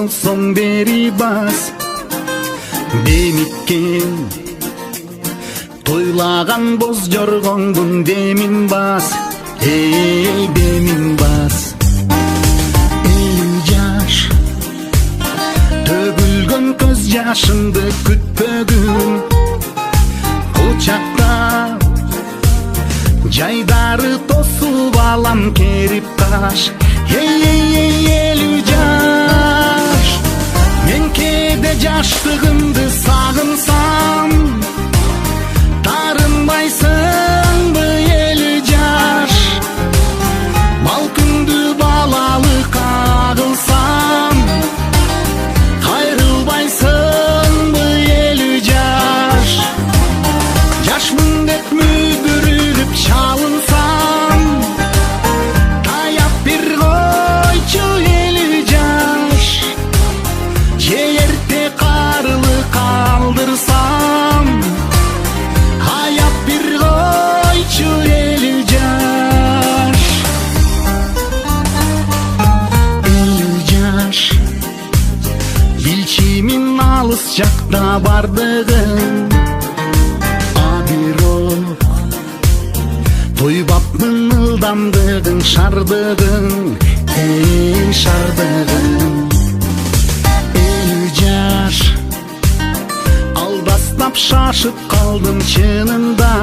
болсоң бери бас. Демиккен тойлаган боз жоргоңдун демин бас. Эй, демин бас. Элүү жаш төгүлгөн көз жашымды күтпөгүн. Кучакта жайдары тосуп алам керип таш. Элүү жаш мен кээде жаштыгымды сагынсам, тарынбайсыңбы элүү жаш? Бал күндү балалык агылсам, кайрылбайсыңбы элүү жаш? Жашмын деп мүдүрүлүп чалынсам, таяп бир койчу элүү жаш. Же эрте карылык калдырсам, аяп бир койчу элүү жаш. Элүү жаш билчимин алыс жакта бардыгын, абирок тойбапмын ылдамдыгын, шардыгын, эй шардыгын. Элүү жаш алдастап шашып калдым чынында,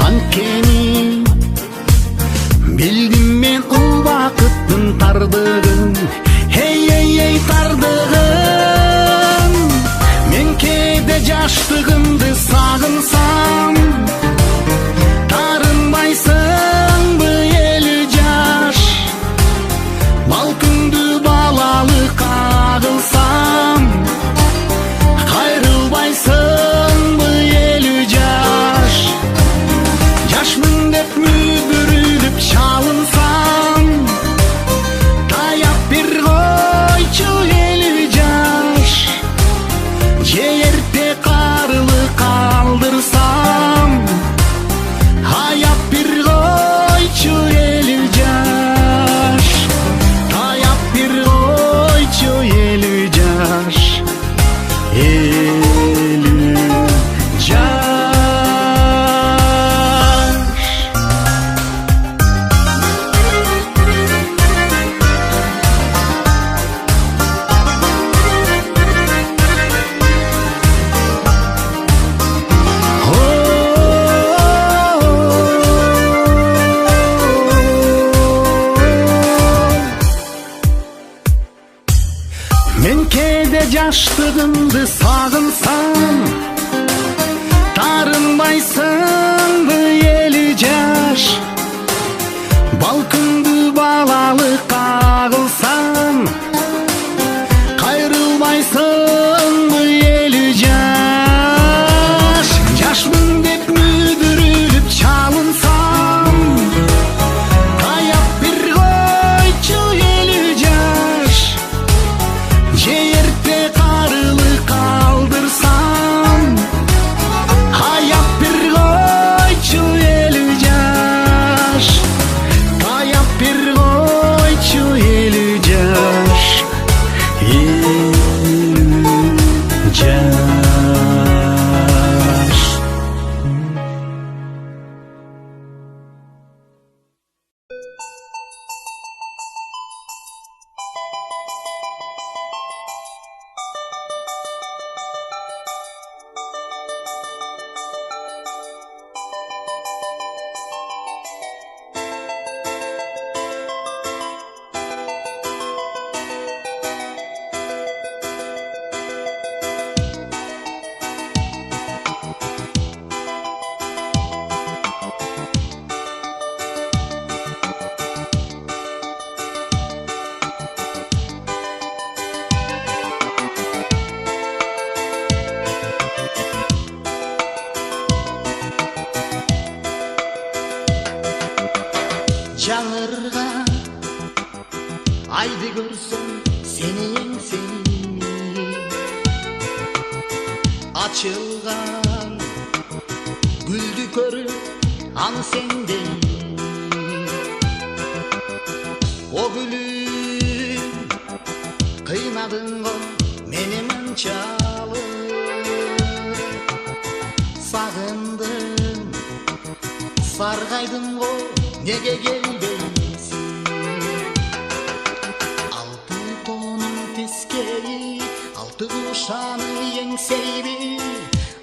анткени билдим мен убакыттын тардыгын. Эй тардыгын, мен кээде жаштыгымды сагынсам, тарынбайсыңбы элүү жаш? Бал күндү балалык агылсам, кайрылбайсыңбы элүү жаш? Жашмын деп мүдүрүлүп чалынсам, таяп бир койчу элүү жаш. Же эрте карылык калдырсам, аяп бир койчу элүү жаш. Таяп бир койчу элүү жаш. Элүү жаш. Мен кээде жаштыгымды сагынсам, тарынбайсыңбы элүү жаш? Бал күндү балалык агылсам, кайрылбайсыңбы элүү жаш? Жашмын деп мүдүрүлүп чалынсам, таяп бир койчу элүү жаш. Же эрте карылык калдырсам, аяп бир койчу элүү жаш. Таяп бир койчу элүү жаш. Элүү жаш. жаңырға айды көрсөм сени еңсеңи ачылган гүлдү көрүп аны сендей о гүлүм Kıymadın go meni mınçalık. Sağındım, sargaydım go nege gelbeysin. Altı tonun teskeyi, altı uşanı yengseybi.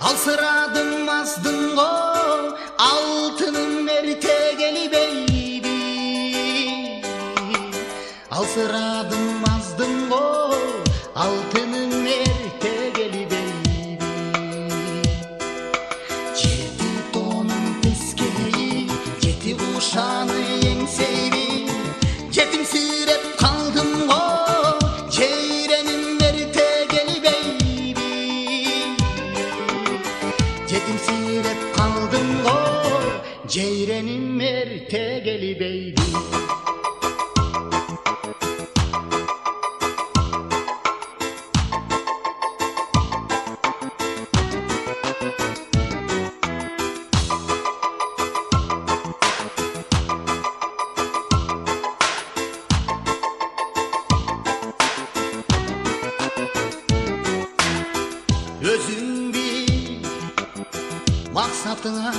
Alsıradım azdım go, altının erite geli beybi. Alsıradım azdım go, altının erte geli beybi. Jeti tonun teskeyi, jeti uşanı yengseybi. Jetim sirep kaldım go, ceyrenim erte geli beybi. Jetim sirep kaldım go, ceyrenim erte geli beybi. Özün bil, maksatına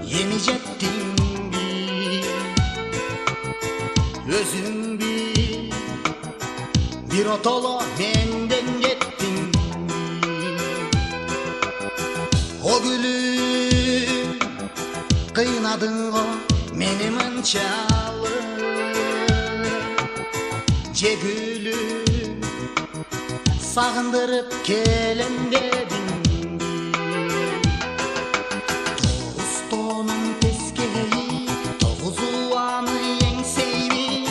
yenecektin bil. Özün bil, bir otolo menden gittin bil. O gülüm, kıynadın o meni mınçalı. Ce gülüm, sağındırıp kelem dedin. Toğuz tonun teskeyi, toğuz uanı yengseybi.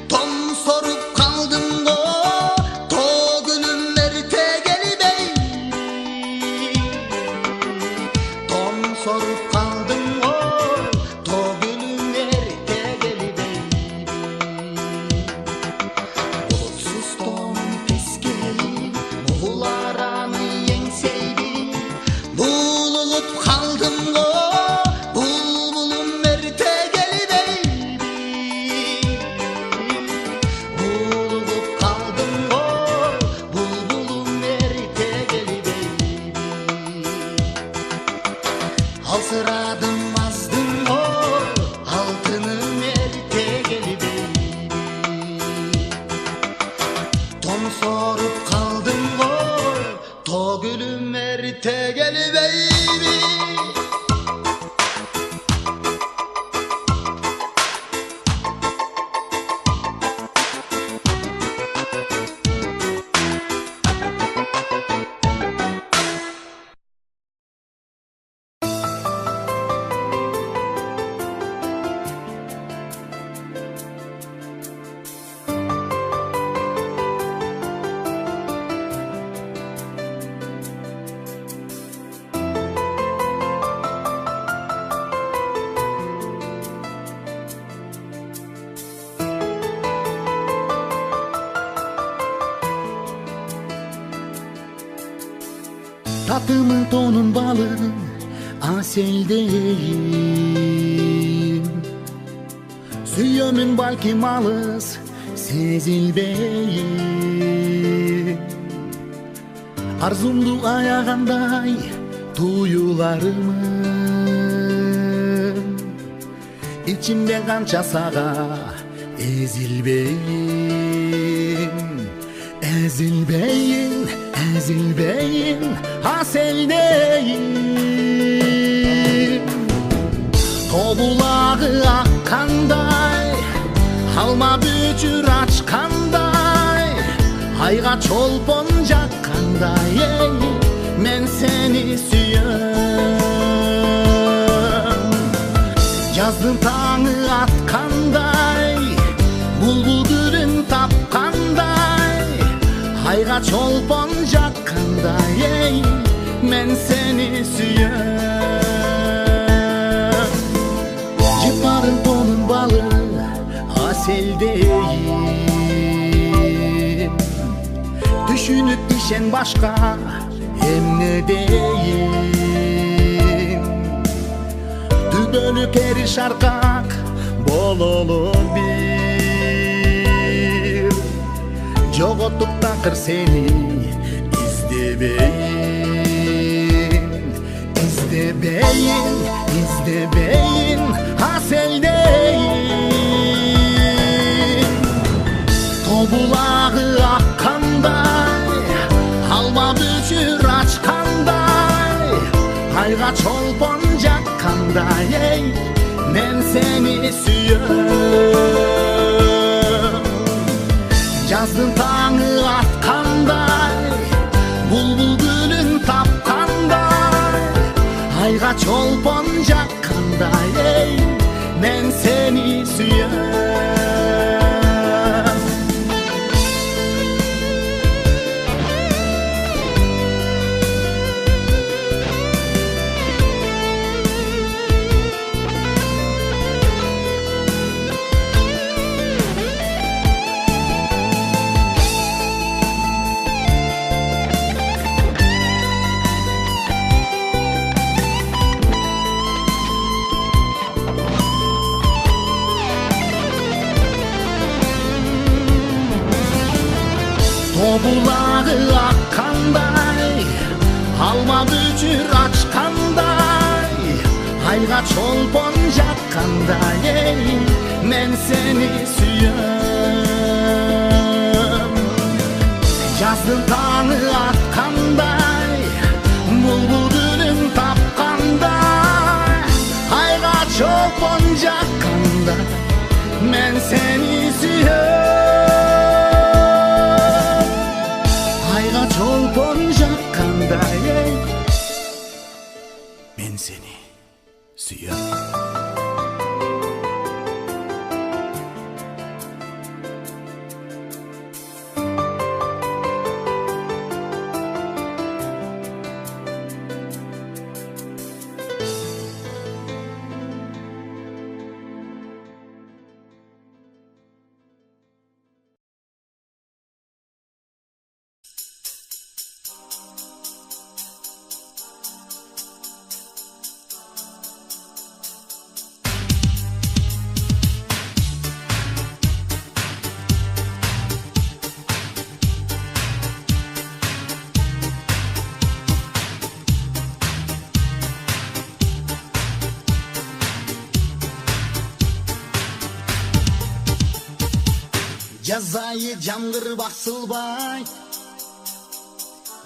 Tom sorup kaldım go, to gülüm erte geli beybi. Tom sorup kaldım go, to gülüm erte geli beybi. Bulutsuz tonun teskeyi, muğularanı yengseybi. Bululup kaldım go, bulbulum erte geli beybi. Bululup kaldım go, bulbulum erte geli beybi. Alsıradım azdım go, altının erte geli beybi. Tom sorup kaldım go, to gülüm erte geli beybi. Tatımın tonun balın aseldeyim. Süyümün balki malız sezilbeyim. Arzumdu ayağınday duyularımın. İçimde kança sağa ezilbeyim. Ezilbeyim, ezilbeyim, haseldeyim. Tobulağı akkanday, halma bücür açkanday. Ayga çolpon jakkanday, men seni süyüm. Yazdın tağı atkanday, bulbul gülün tapkanday. Ayga çolpon jakkanday, men seni süyüm. Yıparın tonun balı aseldeyim. Düşünüp işen başka hem ne deyim. Dübölük eri şarkak bol olur bir. Jogotup da Batır seni izlebeyin, izlebeyin, izlebeyin haseldeyin. Tobulağı akkanday, halma bücür açkanday, hayga çolpon jakkanday, ey men seni süyöm. Жаздың таңы атқандай, бұлбұл гүлін тапқандай, айға чолпон жаққандай, ей мен сені сүйем. Tobulağı akkanday, halma bücür açkanday, ayga çolpon jakkanday, ey men seni süyöm. Жаздың таңы атқандай, бұлбұл гүлін тапқандай, айға çolpon jakkanday, men seni süyöm. Ayga çolpon jakkanday, ey men seni süyöm. Жазайы жамгыр басылбай,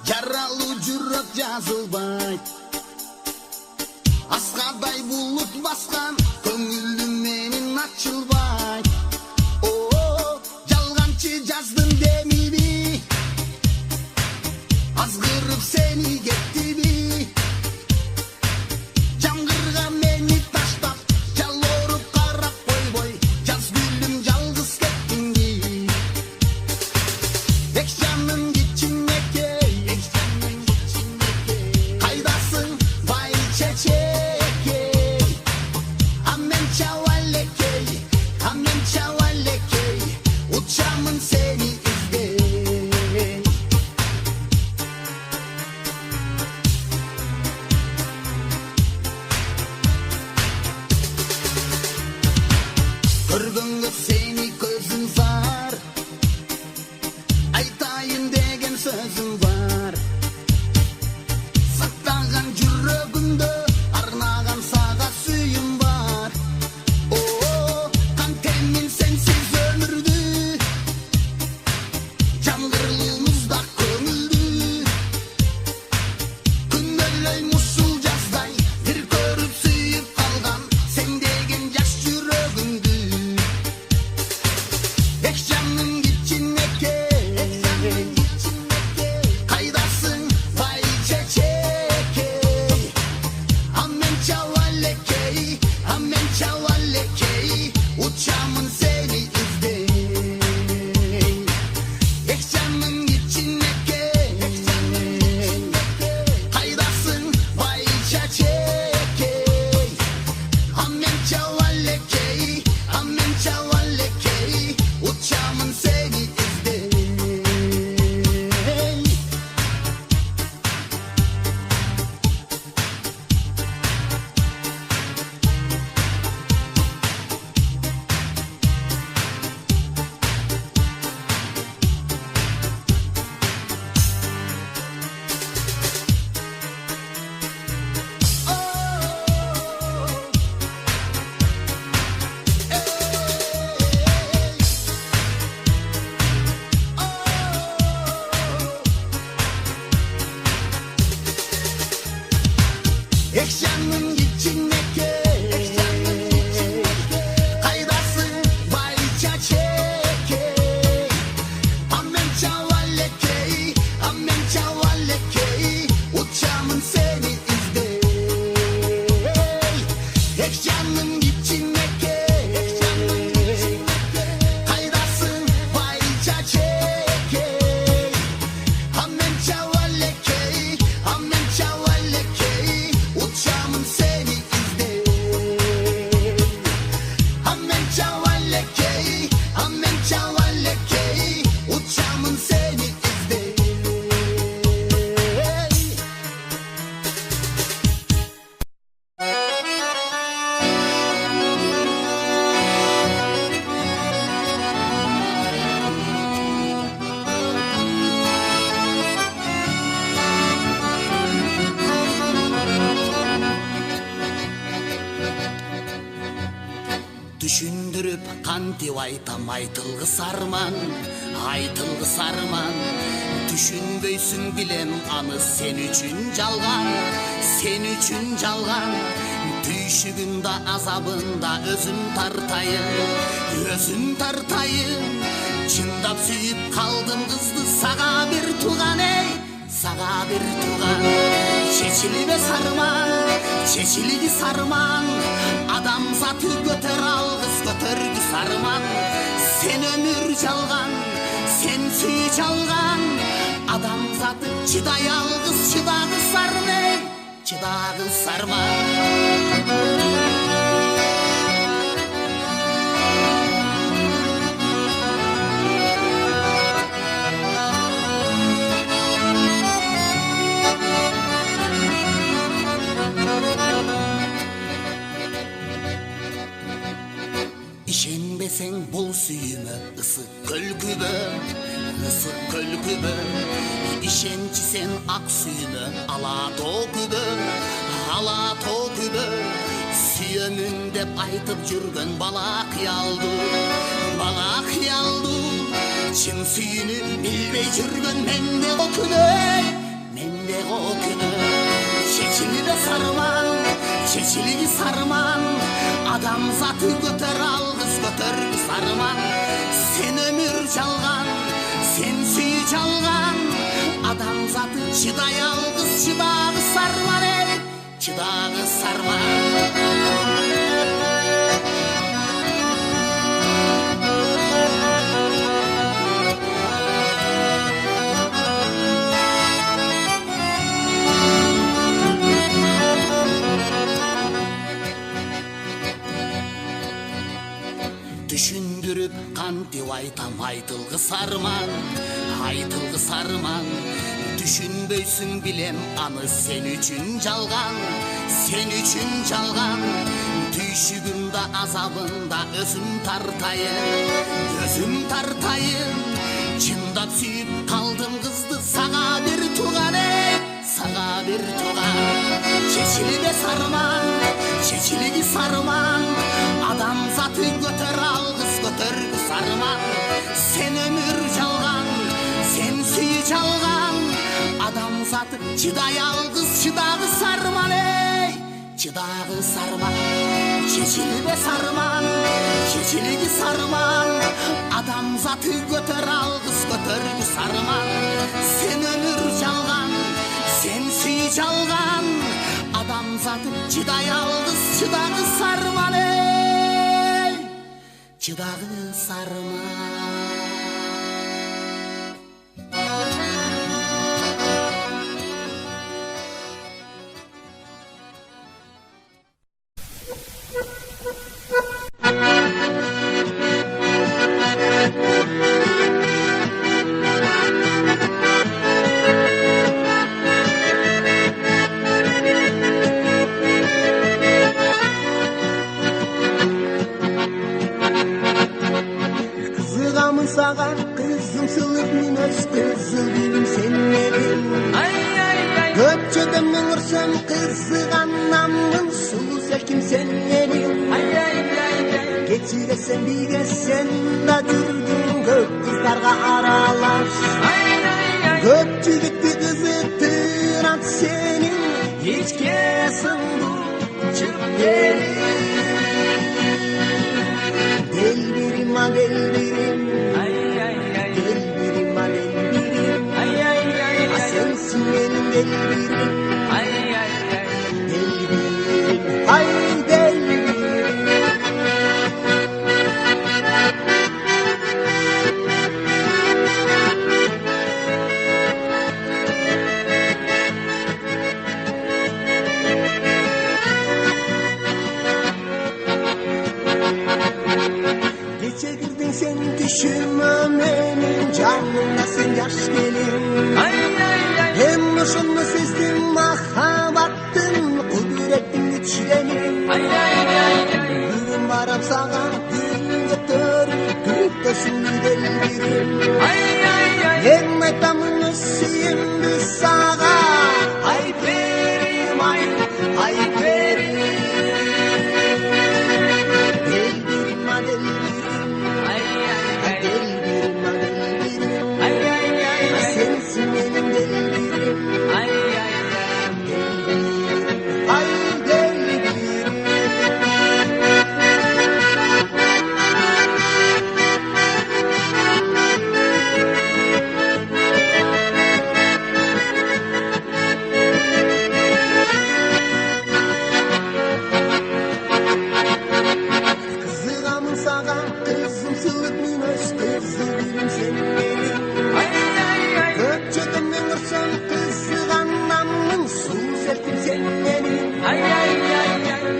жаралуу жүрөк жазылбай, аскардай булут баскан көңүлүм менин ачылбай. О, жалганчы жаздым демиби, азгырып сени кеттиби, жамгырга мени таштап жалоруп карап койбой, жаз гүлүм жалгыз кеттиңби. Ekşanın içindeki, kaydasın vay çeçek, Ekşanın içindeki kaydası bayca çekey. Amen çavalekey, amen çavalekey. Uçağımın seni izley. Ekşanın içindeki kaydası bayca çekey. Amen çavalekey, amen çavalekey. Uçağımın seni izley. Amen çavalekey, amen çavalekey. Uçağımın seni izley. Düşündürüp kantip aytam aytılgı sarman, aytılgı sarman. Düşünböysün bilem anı sen üçün жалган, sen üçün жалган. Tүйшігінде азабында өзім тартайын, өзім тартайын. Чындап сүйіп қалдым қызды саға бір туған ей, саға бір туған. Чечилбе сарман, чечилги сарман. Адамзаты көтөр алгыс көтөргү сарман. Сен өмүр жалган, сен сүй жалган. Адамзаты чыдай алгыс чыдагы сарман, чыдагы сарман. İşenbesең бұл сүйіме ысык көлкүбө, ысык көлкүбө. Ишенчи сен ак сүйіме ала токүбө, ала токүбө. Сүйөмүн деп айтып жүргөн бала кыялду, бала кыялду. Чын сүйүнү билбей жүргөн менде окүнө, менде окүнө. Чечилбе сарман, чечилги сарман. Адамзаты көтөр алгыс көтөргү сарман. Сен өмүр жалган, сен сүй жалган. Адамзаты чыдай алгыс чыдагы сарман эй, чыдагы сарман. Düşündürüp kantip aytam aytылгы сарман, aytылгы сарман. Düşünböysүң билем аны sen üçün жалган, sen üçün жалган. Түйшүгүндө азабында өзүм тартайын, өзүм тартайын. Чындап сүйүп калдым кызды сага бир туган эй, сага бир туган. Чечилбе сарман, чечилги сарман. Адамзаты көтөр алгыс көтөргү сарман. Сен өмүр жалган, сен сүй жалган. Адамзаты чыдай алгыс чыдагы сарман эй, чыдагы сарман. Чечилбе сарман, чечилги сарман. Адамзаты көтөр алгыс көтөргү сарман. Сен өмүр жалган, сен сүй жалган. Адамзаты чыдай алгыс чыдагы сарман эй, чыдагы сарман. Sağa kızım sılıkmin öz kızıl gülüm sen erin. Köpçödüm ыңырсам kızıganamın sulu sekim sen erin. Geçiresen bilgesen da жүрдүң көк kızlarga aralaş. Köpçülükті kızıttırат senin içke sundu çöpleri. Delbirim ha delbirim, delbirim ha delbirim, ha sensin benim delbirim, delbirim, hay delbirim. Gece girdin sen düşüme benim canımda sen yaş gelin. Hem hoşunu sezdim mahabattın kudretin güçlenin. Yürüm varım sana gün götür gülüptesin delbirim. Hem aytamını suyumdu sana ay perim ay perim. Delbirim ha delbirim, delbirim ha delbirim, ha sensin benim delbirim, delbirim, ay delbirim. Kızıgamın sana kızım sığıtmın öz kızıgülüm senin benim. Köpçödüm ürsen kızıganlamın su sertim senin benim.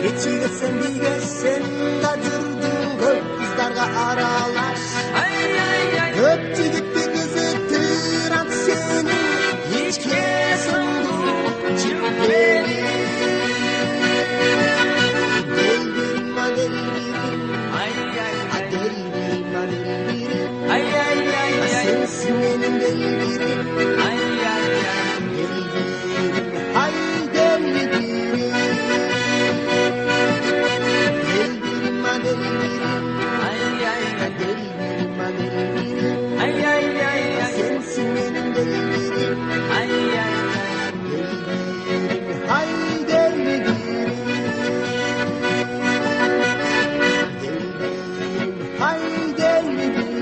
Geçigetsen bilgessen da cürdün köp kızlarga aralaş. Köpçü gitti kızı tırat seni içke sundu çöpleri. Delbirim ha delbirim, delbirim ha delbirim, ha sensin benim delbirim, delbirim, hay delbirim. Delbirim ha delbirim, delbirim ha delbirim, ha sensin benim delbirim, delbirim, hay delbirim. Delbirim, hay delbirim.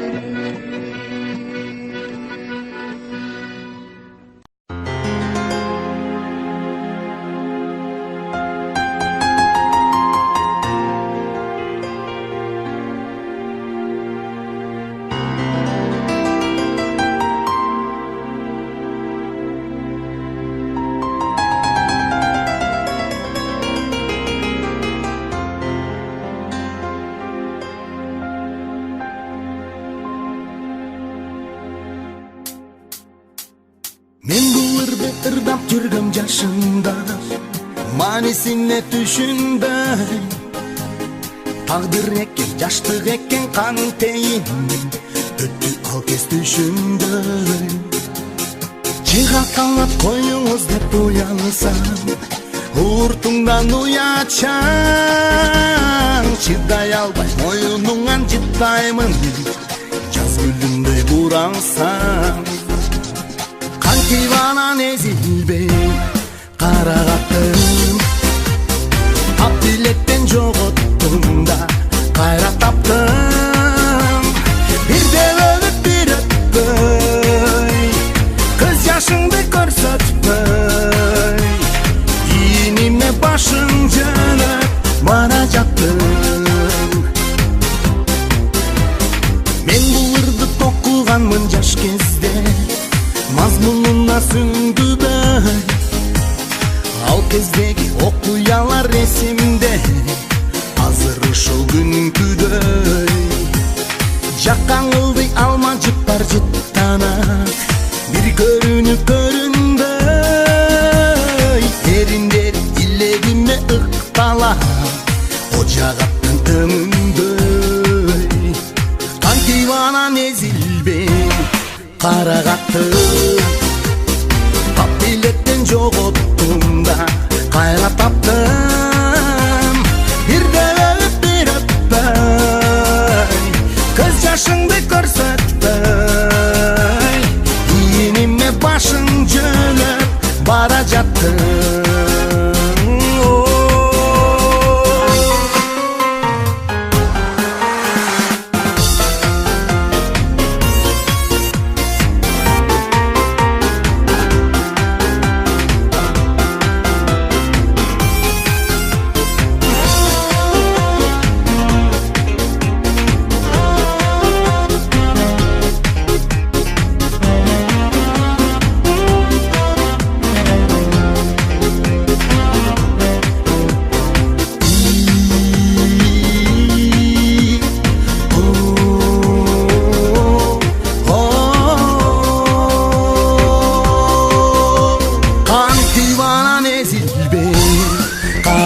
Men bu ırdı ırdap жүргөм жашында Манисине түшүнбөй Тагдыр экен, жаштык экен кантейин Өттү ал кез түшүнбөй Чыгакалап коюңуз деп уялсам Уртуңдан уячаң Чыдай албай моюнуңан жыттаймын Жаз гүлүндөй буралсам Kankivanan ezilbey karagattım Abdilletten joğuttum da kayra taptım Bir de ölüp bir öpböy Kız yaşındı körsetböy İğnime başın jönöp varacaktım Men bu ırdı tokuganmın jaş кезде Mazmununa süngüböy Al kezdеги окуялар эсимде Азыр ушул күнкүдөй Жаккан ылдый алма жыптар жыттанат Бир көрүнүп көрүнбөй Эриндер илегиме ыкталат Ожагаттын тымындөй Кантип ezilbey карagattым Тап билеттен жоготтум да кайра таптым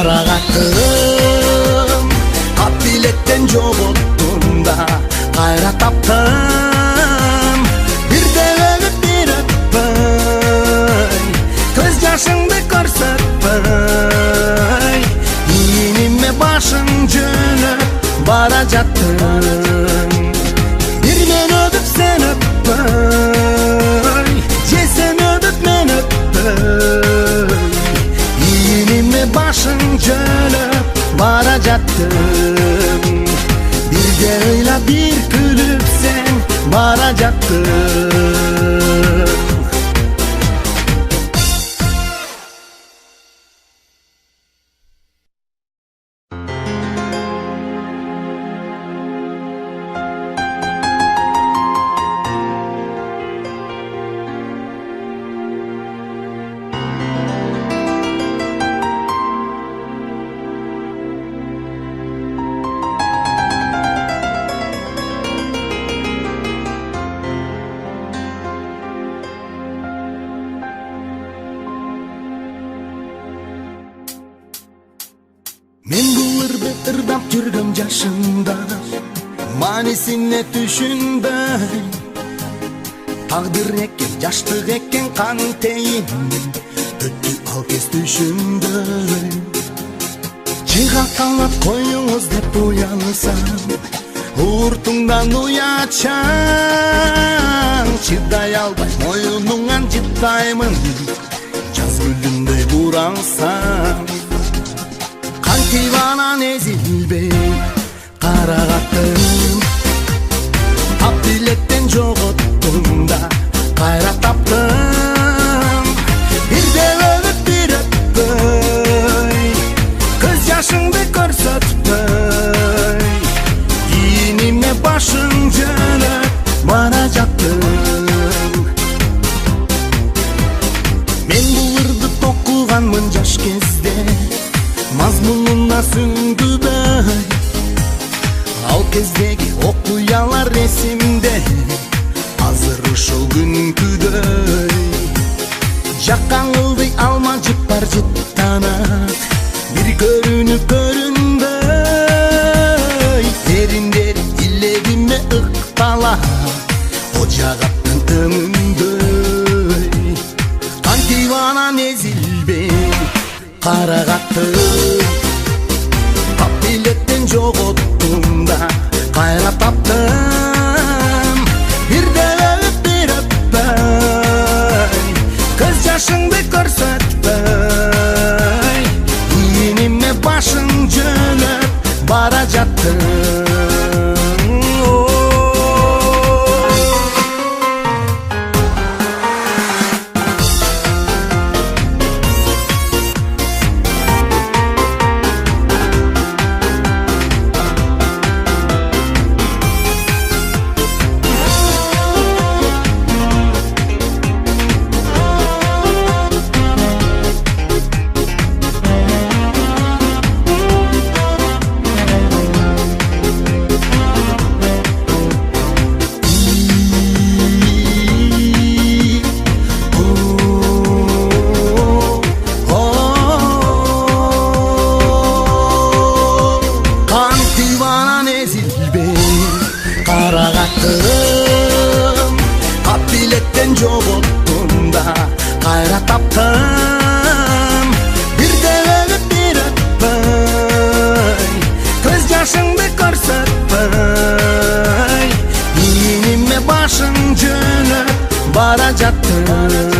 карагаттым капилеттен жоготтум да кайра таптым бирде өлүп бир өтпөй көз жашыңды көрсөтпөй ийниме башың жөнөп бара жаттың бир мен өтүп сен өтпөй же сен өтүп мен өтпөй ийниме башың жөнөп бара жаттың бирде ыйлап бир күлүп сен бара жаттың. Мен бул ырдап жүргөм жашымда маанисине түшүнбөй тагдыр экен жаштык экен кантейин өттү ал кез түшүнбөй чыгакалап коюңуз деп уянсам ууртуңдан уячаң чыдай албай моюнуңан жыттаймын жаз гүлүндөй бураңсам кантип анан эзилбей карагаттым капилеттен жоготтум да кайра таптым бирде өлүп бир өтпөй көз жашыңды көрсөтпөй ийниме башың жөнөп бара жаттың мен бул ырды токуганмын жаш кезде мазмунуна сүңгүбөй ал кездеги окуялар эсимде азыр ушул күнкүдөй жаккан ылдый алма жыпар жыттанат бир көрүнүп көрүнбөй дериндери илегиме ыкталат ожагаттын тымындөй кантип анан эзилбей карагаттым капилеттен жоготтум да кайра таптым бирде өлүп бир өтпөй көз жашыңды көрсөтпөй ийниме башың жөнөп бара жаттың. Карагаттым капилеттен жоготтум да кайра таптым бирде өлүп бир өтпөй көз жашыңды көрсөтпөй ийниме башың жөнөп бара жаттың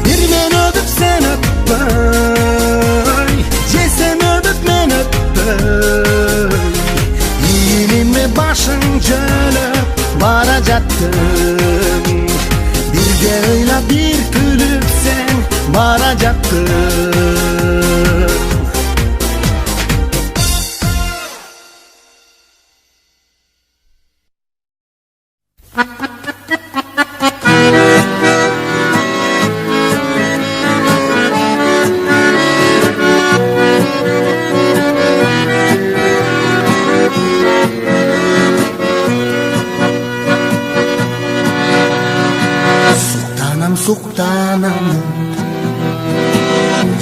бир мен өтүп сен өтпөй же сен өтүп мен өтпөй ийниме башың жөнөп бара жаттың бирде ыйлап бир күлүп сен бара жаттың.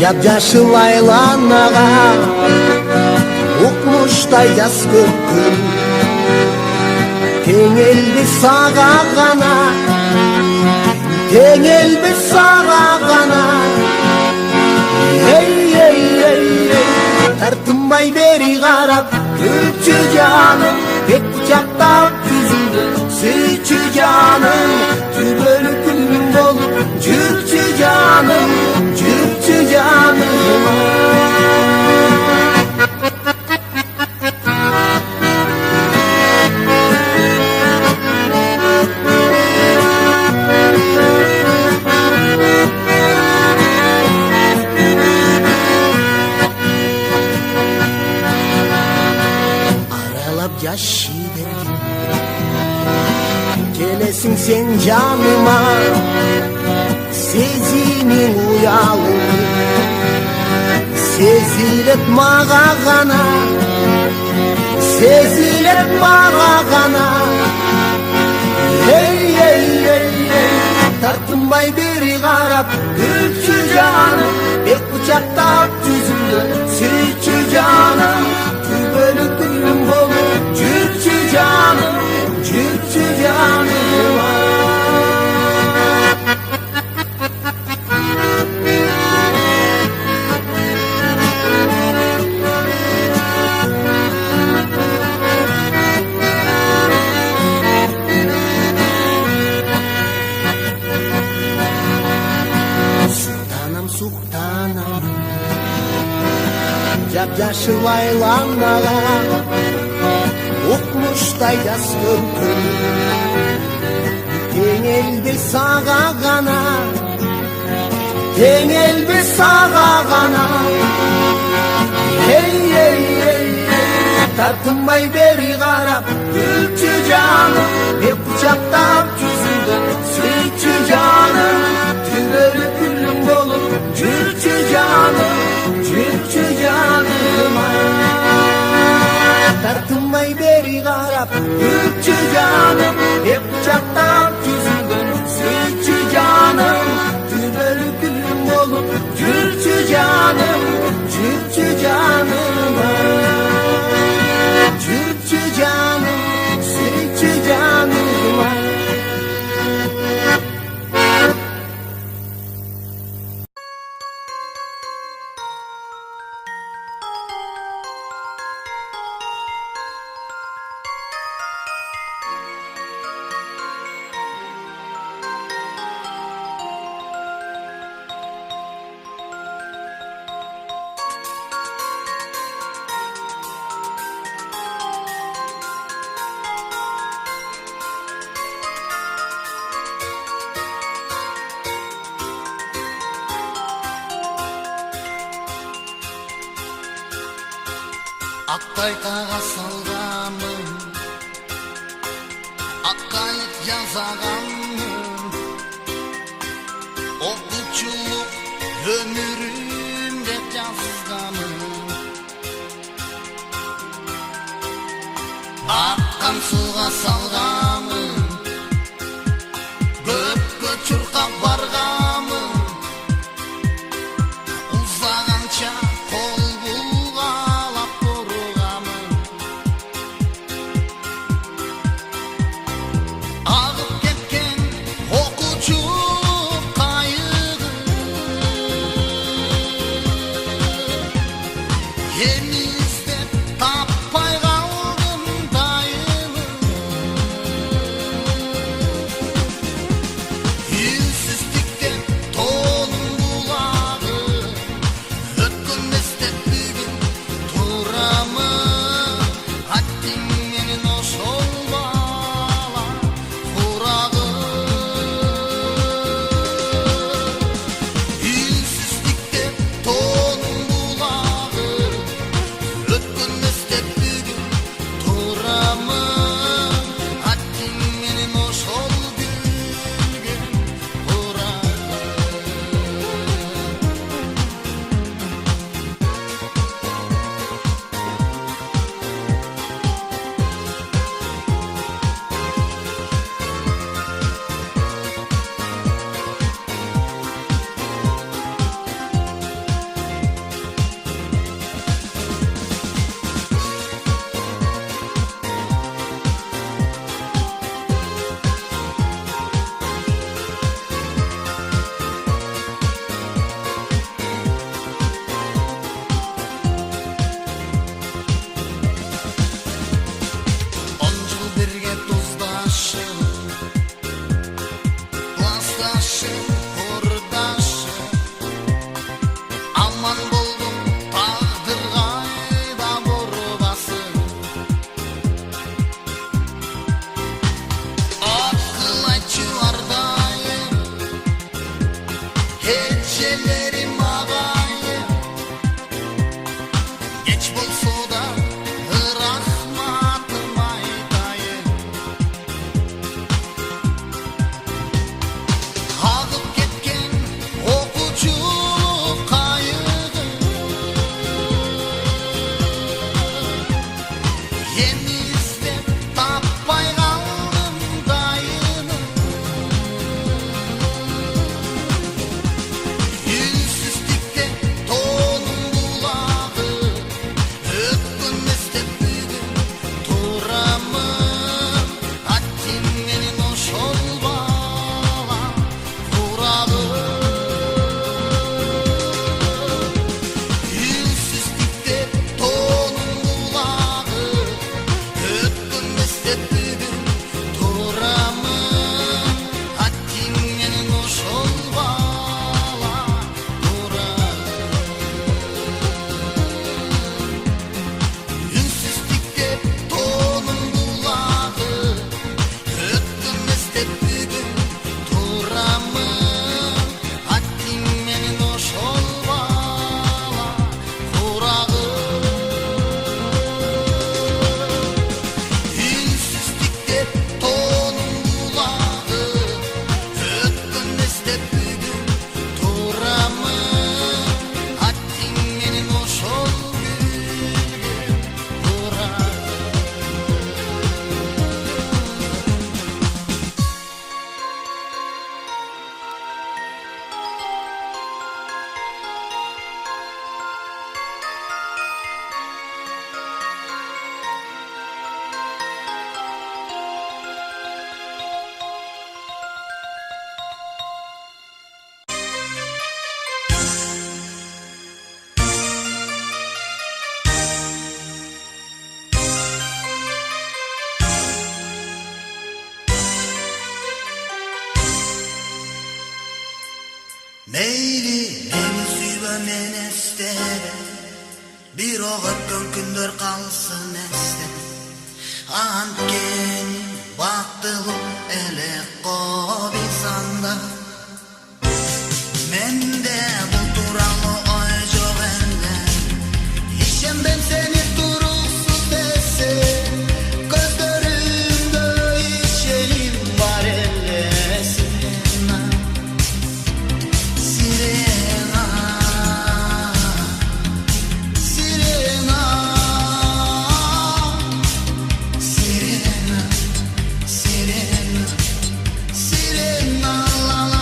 Жап-жашыл айланага укмуштай жас көктүм тең элбиз сага гана, тең элбиз сага гана. Эй, эй, эй, эй, тартынбай бери карап, күлчү жаным, бет кучактап жүзүңдү сүйчү жаным, түбөлүк күнүм болуп жүрчү жаным, жүрчү жаным. Жаши бергин келесиң сен жаныма, сезимиң уялып сезилет мага гана, сезилет мага гана. Эй, эй, эй, эй, тартынбай бери карап, күлчү жаным, бет кучактап жүзүңдү сүйчү жаным, түбөлүк күнүм болуп жүрчү жаным, жүрчү жаным. Суктанам, суктанам, жап-жашыл айланага укмуштай жас көктүм тең элбиз сага гана, тең элбиз сага гана. Эй, эй, эй, эй, тартынбай бери карап, күлчү жаным, бет кучактап жүзүңдү сүйчү жаным, түбөлүк күнүм болуп жүрчү жаным, жүрчү жаным. Тартынбай бери карап, күлчү жаным, бет кучактап жүзүңдү сүйчү жаным, түбөлүк күнүм болуп жүрчү жаным, жүрчү жаным, жүрчү жаным, сүйчү жаным. Актайтага салганмын, ак кайык жасаганмын, окуучулук өмүрүм деп жазганмын. Аккан сууга салганмын, көпкө чуркап барганмын, узаганча кол булгалап турганмын. Агып кеткен окуучу кайыгы эми издеп таппай калдым дайыны. Үнсүздүктө тоонун булагы, өткөн эстеп бүгүн турамын. Аттиң менен ошол бала курагы. Үнсүздүктө тоонун булагы, өткөн эстеп бүгүн турамын. Аттиң менен ошол күлгөн курагы. Geç bolsa da rahmatım aytayın. Agıp ketken okucu kayığı yeni izlep tapmay kaldım dayını. Yüzsüzlükte tonun bulağı öpkün istep bugün turamın. Attin menin o şol bala vurağı. Yüzsüzlükte tonun bulağı öpkün istep bugün turamın. Attin menin o şol bala vurağı. Ünsüzlükte tonun bulağı öpkün istep bugün turamın. Attin menin o şol bala vurağı. Ünsüzlükte tonun bulağı öpkün istep bugün turamın. Attin menin o şol gülgün vurağı. Meyli meni suyba men estere, bir o'tgan kunlar qalsin esте. Antken baktığım ele qobisanda. Mende bu turalı oy joq ende. Işem ben seni turuksuz desem, gözlerimde içerim var ellesine. Sirena, sirena, sirena, sirena, sirena, la la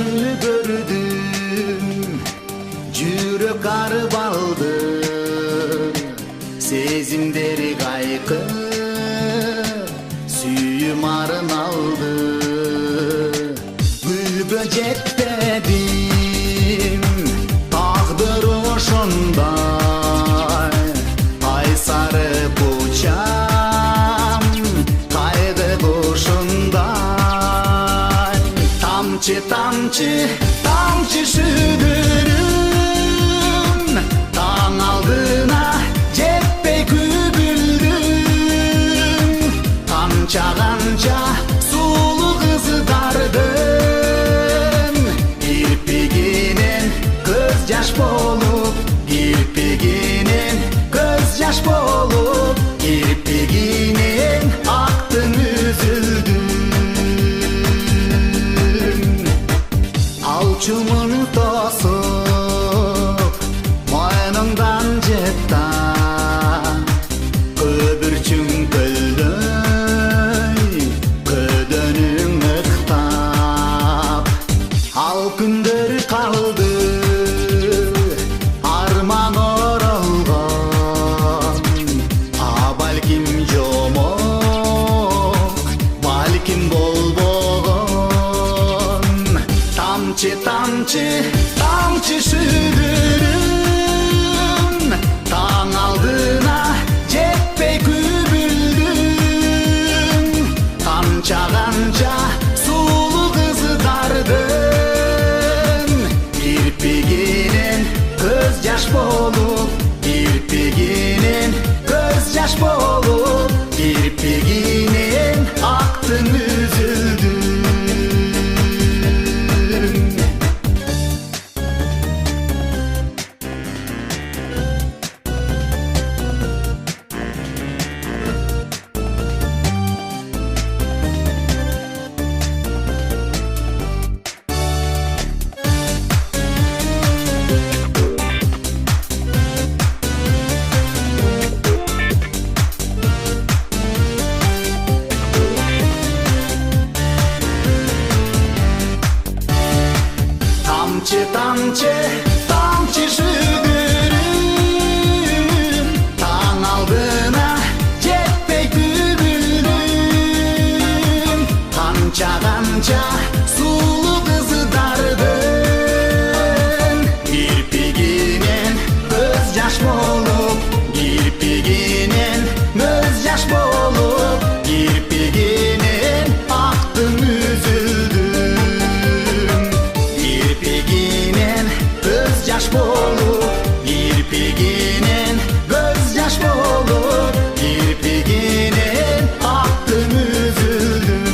күнү көрдüm, жүрөк арып алды, сезимдери кайкып, сүйүм арын алды. Гүлгө жетпедим, тагдыр ошондой, кайсарып учам, кайгы кушундай. Тамчы, тамчы, тамчы шүгүрүм, таң алдына жетпей күбүлдүм. Канча канча сулуу кыздардын кирпигинен көз жаш болуп, кирпигинен көз жаш болуп, кирпигинен актын үзүлдүм. Алчумун тосуп, мойнуңдан жета, көбүрчүң көлдөй, көдөнүң ыктап. Ал күндөр калды, арман оролгон, а балким жомок, балким болбогон. Тамчы, тамчы, тамчы шүгүрүм, таң алдына жетпей күбүлдүм. Канча канча сулуу кыздардын кирпигинен көз жаш болуп, кирпигинен көз жаш болуп, кирпигинен актын үзүлдүм. Тамчы, тамчы, тамчы шүгүрүм, таң алдына жетпей күбүлдүм. Канча канча сулуу кыздардын кирпигинен көз жаш болуп, кирпигинен көз жаш болуп, кирпигинен актын үзүлдүм. Кирпигинен көз жаш болуп, кирпигинен көз жаш болуп, кирпигинен актын үзүлдүм.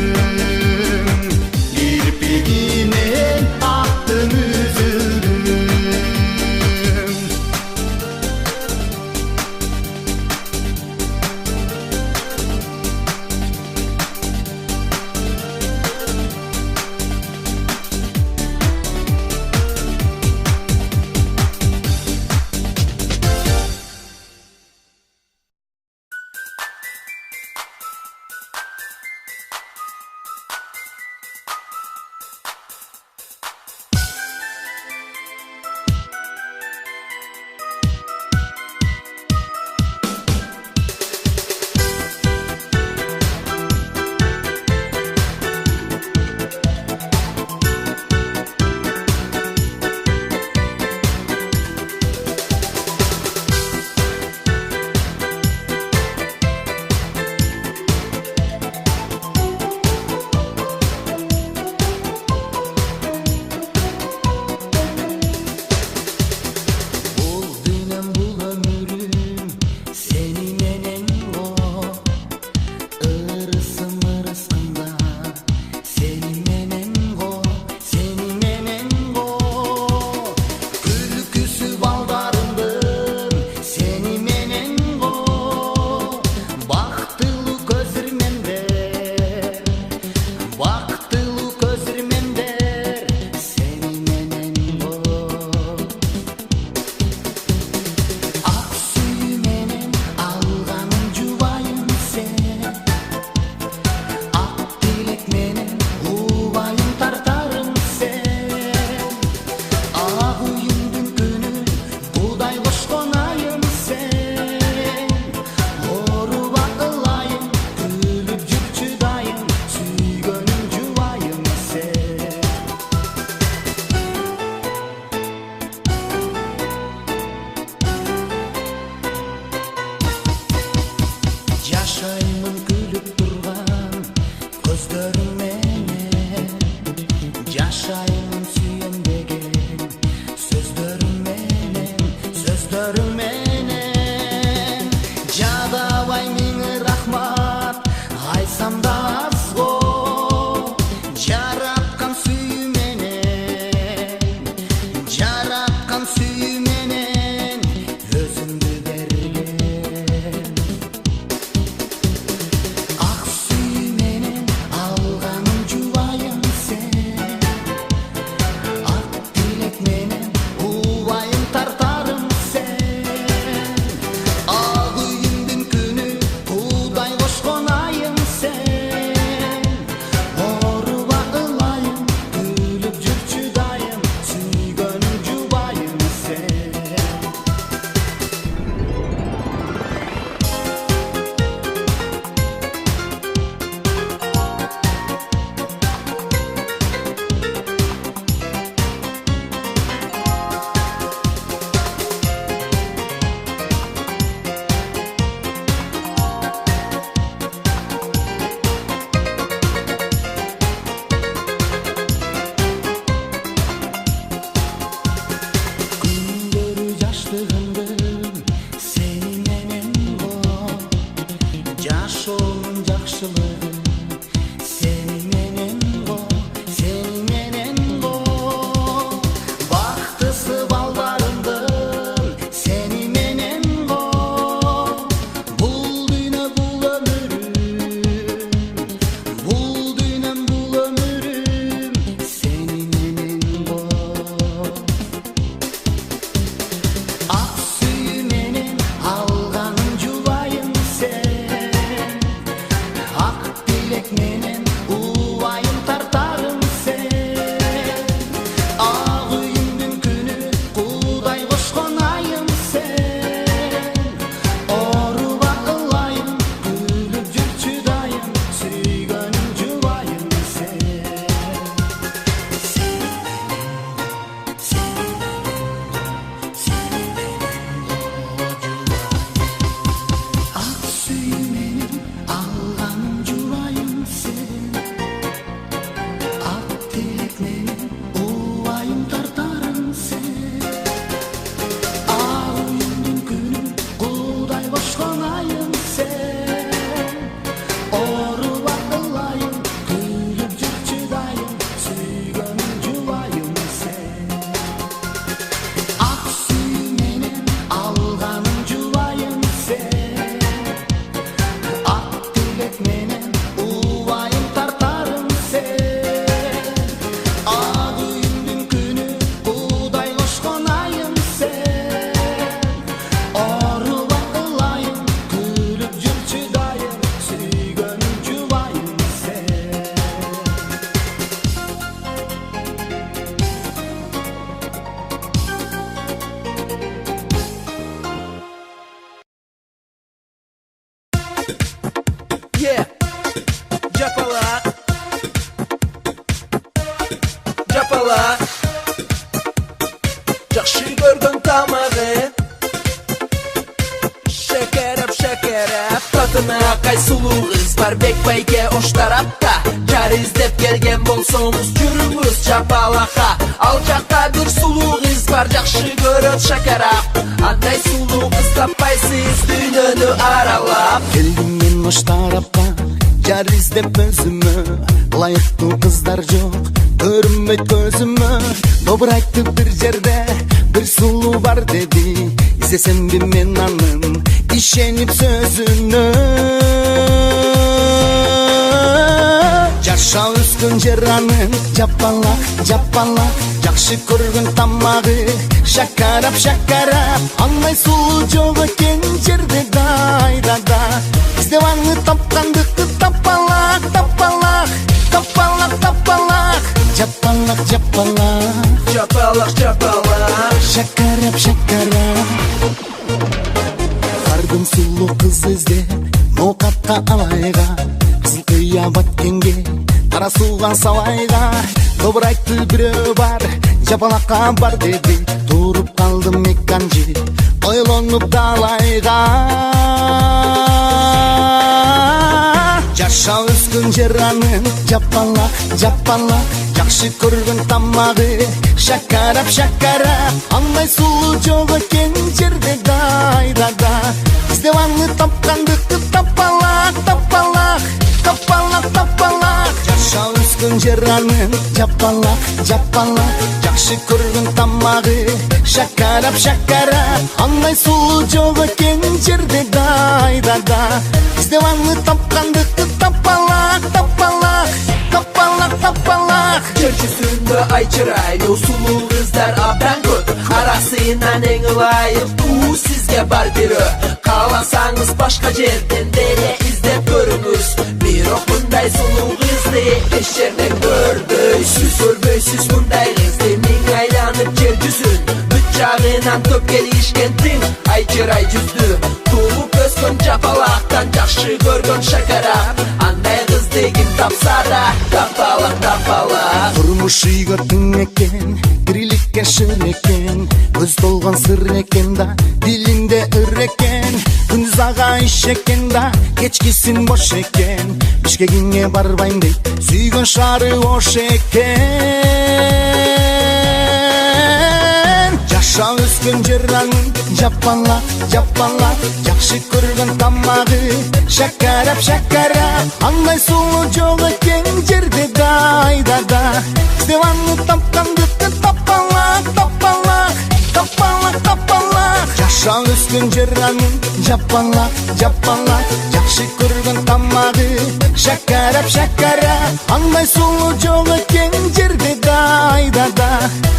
сөздөрүң менен жадабай миң рахмат айтсам да аз го жараткан сүйүү менен өзүмдү берген ак сүйүү менен алганым жубайым сен ак тилек менен убайым тартарым сен ак үйүмдүн күнү куудай кошкон айым сен ооруба ылайым күлүп жүрчү дайым сүйгөнүм жубайым сен күндөрү жаштыгымдын сени менен го жашоонун жакшылыгы сени менен го бактысы балдарымдын сени менен го бул дүйнөм бул өмүрүм сени менен го ак сүйүү менен алганым жубайым сен ак тилек менен убайым тартарым сен ак үйүмдүн күнү куудай кошкон айым сен ооруба ылайым күлүп жүрчү дайым сүйгөнүм жубайым сен ак сүйүү менен алганым жубайым сен ак тилек менен убайым тартарым сен ак үйүмдүн күнү куудай кошкон айым сен ооруба ылайым күлүп жүрчү дайым сүйгөнүм жубайым сен ак сүйүү менен алганым жубайым сен ак тилек менен убайым тартарым сен ак үйүмдүн күнү куудай кошкон айым сен ооруба ылайым күлүп жүрчү дайым сүйгөнүм жубайым сен Yeah, жапала, жакшы көргөн тамагы, шекереп, татына кайсылуу кыз бар бек байге ош тарапта, жар издеп келген болсоңуз жүрүңүз жапалакка, ал жакта бир сулуу кыз бар жакшы көрөт шакарап, андай сулуу кыз таппайсыз дүйнөнү аралап. келдим мен ош тарапка жар издеп өзүмө ылайыктуу кыздар жок көрүнбөйт көзүмө добур айтты бир жерде бир сулуу бар деди издесемби мен анын ишенип сөзүнө жаша өскөн жер анын жапалак жакшы көргөн тамагы шакарап андай сулуу жок экен жерде кайрада издеп аны тапкандыкты тапалак шакарап кардым сулуу кыз издеп ноокатка алайга кызыл кыя баткенге кара сууга салайга добур айтты бирөө бар жапалакка бар деди туруп калдым эканжы ойлонуп далайга Жаша өскөн жер анын жапалак, жапалак. Жакшы көргөн тамагы шакарап, шакарап. Андай сулуу жок экен жерде кайдада. Издеп аны тапкандыкты тапалак, тапалак, тапалак, тапалак. Жаша өскөн жер анын жапалак, жапалак. Жакшы көргөн тамагы шакарап, шакарап. Андай сулуу жок экен жерде кайдада. Издеп аны тапкандыкты тапалак, тапалак, тапалак, тапалак. Жер жүзүндө айчырайлуу сулуу кыздар абдан көп. Арасынан эң ылайыктуу сизге бар бирөө. Кааласаңыз башка жерден деле издеп көрүңүз. Бирок мындай сулуу кызды эч жерден көрбөйсүз. Көрбөйсүз мындай кызды миң айланып жер жүзүн. Бүт жагынан көп келишкен тиң айчырай жүздү. Туулуп өскөн жапалактан жакшы көргөн шакарап. Андай кызды ким тапса да тапалак, тапалак. Турмуш үйгө тың экен, тириликке шыр экен. Көз толгон сыр экен да, дилинде ыр экен. Күндүз ага иш экен да, кечкисин бош экен. Бишкегиңе барбайм дейт, сүйгөн шаары ош экен. Жаша өскөн жер анын жапалак, жапалак. Жакшы көргөн тамагы шакарап, шакарап. Андай сулуу жок экен жерде кайдада. Издеп аны тапкандыкты тапалак, тапалак, тапалак, тапалак. Жаша өскөн жер анын жапалак, жапалак. Жакшы көргөн тамагы шакарап, шакарап. Андай сулуу жок экен жерде кайдада.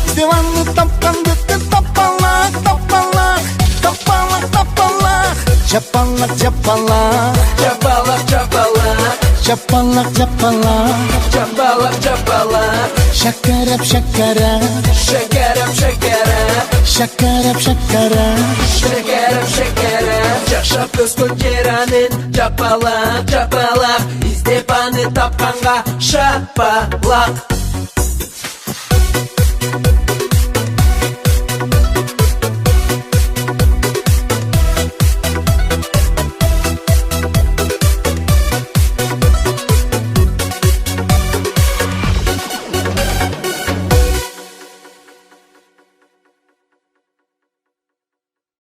Издеп аны тапкандыкты тапалак, тапалак, тапалак, тапалак. Жапалак, жапалак, Жапалак, жапалак, жапалак, жапалак. жапалак, жапалак. Шакарап, шакарап, Шакарап, шакарап, шакарап, шакарап. шакарап, шакарап. Жашап өскөн жер анын жапалак, жапалак. Издеп аны тапканга шапалак.